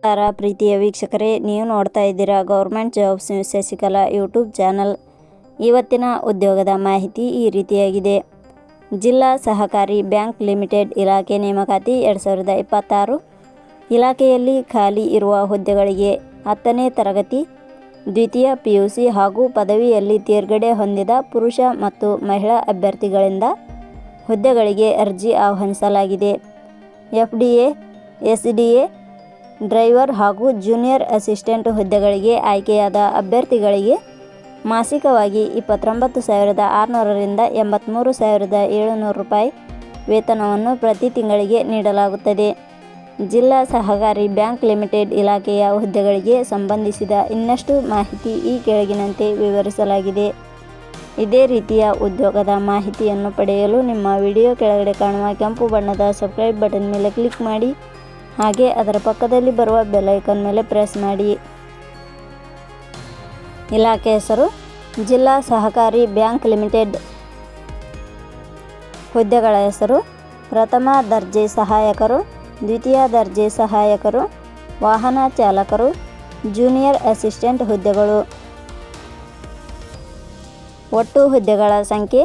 ನಮಸ್ಕಾರ ಪ್ರೀತಿಯ ವೀಕ್ಷಕರೇ, ನೀವು ನೋಡ್ತಾ ಇದ್ದೀರಾ government jobs news Shashikala YouTube channel. ಇವತ್ತಿನ ಉದ್ಯೋಗದ ಮಾಹಿತಿ ಈ ರೀತಿಯಾಗಿದೆ. ಜಿಲ್ಲಾ ಸಹಕಾರಿ ಬ್ಯಾಂಕ್ ಲಿಮಿಟೆಡ್ ಇಲಾಖೆ ನೇಮಕಾತಿ 2026. ಇಲಾಖೆಯಲ್ಲಿ ಖಾಲಿ ಇರುವ ಹುದ್ದೆಗಳಿಗೆ 10ನೇ ತರಗತಿ, ದ್ವಿತೀಯ PUC ಹಾಗೂ ಪದವಿಯಲ್ಲಿ ತೇರ್ಗಡೆ ಹೊಂದಿದ ಪುರುಷ ಮತ್ತು ಮಹಿಳಾ ಅಭ್ಯರ್ಥಿಗಳಿಂದ ಹುದ್ದೆಗಳಿಗೆ ಅರ್ಜಿ ಆಹ್ವಾನಿಸಲಾಗಿದೆ. FDA, SDA, ಡ್ರೈವರ್ ಹಾಗೂ ಜೂನಿಯರ್ ಅಸಿಸ್ಟೆಂಟ್ ಹುದ್ದೆಗಳಿಗೆ ಆಯ್ಕೆಯಾದ ಅಭ್ಯರ್ಥಿಗಳಿಗೆ ಮಾಸಿಕವಾಗಿ 29,600 ರಿಂದ 83,700 ರೂಪಾಯಿ ವೇತನವನ್ನು ಪ್ರತಿ ತಿಂಗಳಿಗೆ ನೀಡಲಾಗುತ್ತದೆ. ಜಿಲ್ಲಾ ಸಹಕಾರಿ ಬ್ಯಾಂಕ್ ಲಿಮಿಟೆಡ್ ಇಲಾಖೆಯ ಹುದ್ದೆಗಳಿಗೆ ಸಂಬಂಧಿಸಿದ ಇನ್ನಷ್ಟು ಮಾಹಿತಿ ಈ ಕೆಳಗಿನಂತೆ ವಿವರಿಸಲಾಗಿದೆ. ಇದೇ ರೀತಿಯ ಉದ್ಯೋಗದ ಮಾಹಿತಿಯನ್ನು ಪಡೆಯಲು ನಿಮ್ಮ ವಿಡಿಯೋ ಕೆಳಗಡೆ ಕಾಣುವ ಕೆಂಪು ಬಣ್ಣದ ಸಬ್ಸ್ಕ್ರೈಬ್ ಬಟನ್ ಮೇಲೆ ಕ್ಲಿಕ್ ಮಾಡಿ, ಹಾಗೆ ಅದರ ಪಕ್ಕದಲ್ಲಿ ಬರುವ ಬೆಲ್ ಐಕಾನ್ ಮೇಲೆ ಪ್ರೆಸ್ ಮಾಡಿ. ಇಲಾಖೆ ಹೆಸರು ಜಿಲ್ಲಾ ಸಹಕಾರಿ ಬ್ಯಾಂಕ್ ಲಿಮಿಟೆಡ್. ಹುದ್ದೆಗಳ ಹೆಸರು ಪ್ರಥಮ ದರ್ಜೆ ಸಹಾಯಕರು, ದ್ವಿತೀಯ ದರ್ಜೆ ಸಹಾಯಕರು, ವಾಹನ ಚಾಲಕರು, ಜೂನಿಯರ್ ಅಸಿಸ್ಟೆಂಟ್ ಹುದ್ದೆಗಳು. ಒಟ್ಟು ಹುದ್ದೆಗಳ ಸಂಖ್ಯೆ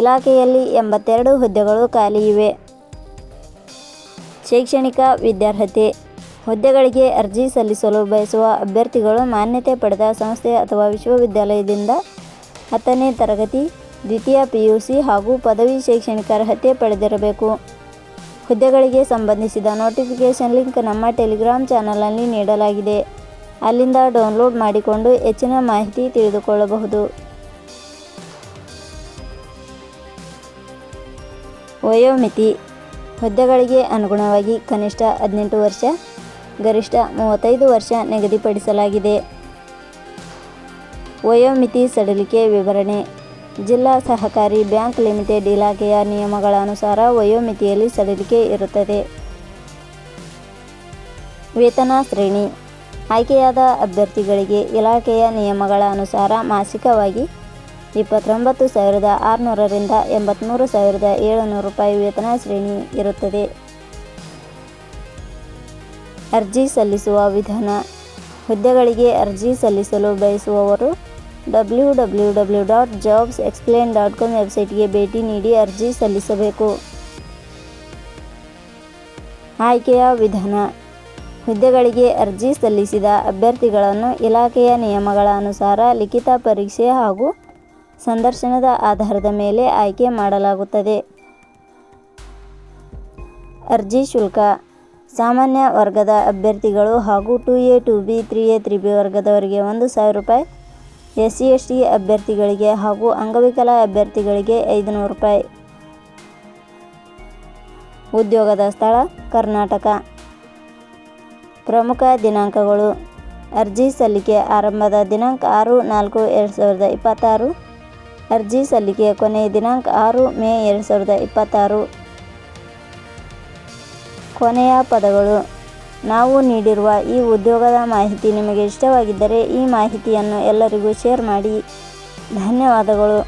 ಇಲಾಖೆಯಲ್ಲಿ 82 ಹುದ್ದೆಗಳು ಖಾಲಿ ಇವೆ. ಶೈಕ್ಷಣಿಕ ವಿದ್ಯಾರ್ಹತೆ. ಹುದ್ದೆಗಳಿಗೆ ಅರ್ಜಿ ಸಲ್ಲಿಸಲು ಬಯಸುವ ಅಭ್ಯರ್ಥಿಗಳು ಮಾನ್ಯತೆ ಪಡೆದ ಸಂಸ್ಥೆ ಅಥವಾ ವಿಶ್ವವಿದ್ಯಾಲಯದಿಂದ 10ನೇ ತರಗತಿ, ದ್ವಿತೀಯ PUC ಹಾಗೂ ಪದವಿ ಶೈಕ್ಷಣಿಕ ಅರ್ಹತೆ ಪಡೆದಿರಬೇಕು. ಹುದ್ದೆಗಳಿಗೆ ಸಂಬಂಧಿಸಿದ ನೋಟಿಫಿಕೇಷನ್ ಲಿಂಕ್ ನಮ್ಮ ಟೆಲಿಗ್ರಾಮ್ ಚಾನಲ್ನಲ್ಲಿ ನೀಡಲಾಗಿದೆ. ಅಲ್ಲಿಂದ ಡೌನ್ಲೋಡ್ ಮಾಡಿಕೊಂಡು ಹೆಚ್ಚಿನ ಮಾಹಿತಿ ತಿಳಿದುಕೊಳ್ಳಬಹುದು. ವಯೋಮಿತಿ. ಹುದ್ದೆಗಳಿಗೆ ಅನುಗುಣವಾಗಿ ಕನಿಷ್ಠ 18 ವರ್ಷ, ಗರಿಷ್ಠ 35 ವರ್ಷ ನಿಗದಿಪಡಿಸಲಾಗಿದೆ. ವಯೋಮಿತಿ ಸಡಿಲಿಕೆ ವಿವರಣೆ. ಜಿಲ್ಲಾ ಸಹಕಾರಿ ಬ್ಯಾಂಕ್ ಲಿಮಿಟೆಡ್ ಇಲಾಖೆಯ ನಿಯಮಗಳ ಅನುಸಾರ ವಯೋಮಿತಿಯಲ್ಲಿ ಸಡಿಲಿಕೆ ಇರುತ್ತದೆ. ವೇತನ ಶ್ರೇಣಿ. ಆಯ್ಕೆಯಾದ ಅಭ್ಯರ್ಥಿಗಳಿಗೆ ಇಲಾಖೆಯ ನಿಯಮಗಳ ಅನುಸಾರ ಮಾಸಿಕವಾಗಿ 29,600 ರಿಂದ 83,700 ರೂಪಾಯಿ ವೇತನ ಶ್ರೇಣಿ ಇರುತ್ತದೆ. ಅರ್ಜಿ ಸಲ್ಲಿಸುವ ವಿಧಾನ. ಹುದ್ದೆಗಳಿಗೆ ಅರ್ಜಿ ಸಲ್ಲಿಸಲು ಬಯಸುವವರು www.jobsexplain.com ವೆಬ್ಸೈಟ್ಗೆ ಭೇಟಿ ನೀಡಿ ಅರ್ಜಿ ಸಲ್ಲಿಸಬೇಕು. ಆಯ್ಕೆಯ ವಿಧಾನ. ಹುದ್ದೆಗಳಿಗೆ ಅರ್ಜಿ ಸಲ್ಲಿಸಿದ ಅಭ್ಯರ್ಥಿಗಳನ್ನು ಇಲಾಖೆಯ ನಿಯಮಗಳ ಅನುಸಾರ ಲಿಖಿತ ಪರೀಕ್ಷೆ ಹಾಗೂ ಸಂದರ್ಶನದ ಆಧಾರದ ಮೇಲೆ ಆಯ್ಕೆ ಮಾಡಲಾಗುತ್ತದೆ. ಅರ್ಜಿ ಶುಲ್ಕ. ಸಾಮಾನ್ಯ ವರ್ಗದ ಅಭ್ಯರ್ಥಿಗಳು ಹಾಗೂ 2A, 2B, 3A, 3B ವರ್ಗದವರಿಗೆ 1,000 ರೂಪಾಯಿ, SC, ST ಅಭ್ಯರ್ಥಿಗಳಿಗೆ ಹಾಗೂ ಅಂಗವಿಕಲ ಅಭ್ಯರ್ಥಿಗಳಿಗೆ 500 ರೂಪಾಯಿ. ಉದ್ಯೋಗದ ಸ್ಥಳ ಕರ್ನಾಟಕ. ಪ್ರಮುಖ ದಿನಾಂಕಗಳು. ಅರ್ಜಿ ಸಲ್ಲಿಕೆ ಆರಂಭದ ದಿನಾಂಕ 6/4/2026. ಅರ್ಜಿ ಸಲ್ಲಿಕೆ ಕೊನೆಯ ದಿನಾಂಕ 6 ಮೇ 2026. ಕೊನೆಯ ಪದಗಳು. ನಾವು ನೀಡಿರುವ ಈ ಉದ್ಯೋಗದ ಮಾಹಿತಿ ನಿಮಗೆ ಇಷ್ಟವಾಗಿದ್ದರೆ ಈ ಮಾಹಿತಿಯನ್ನು ಎಲ್ಲರಿಗೂ ಶೇರ್ ಮಾಡಿ. ಧನ್ಯವಾದಗಳು.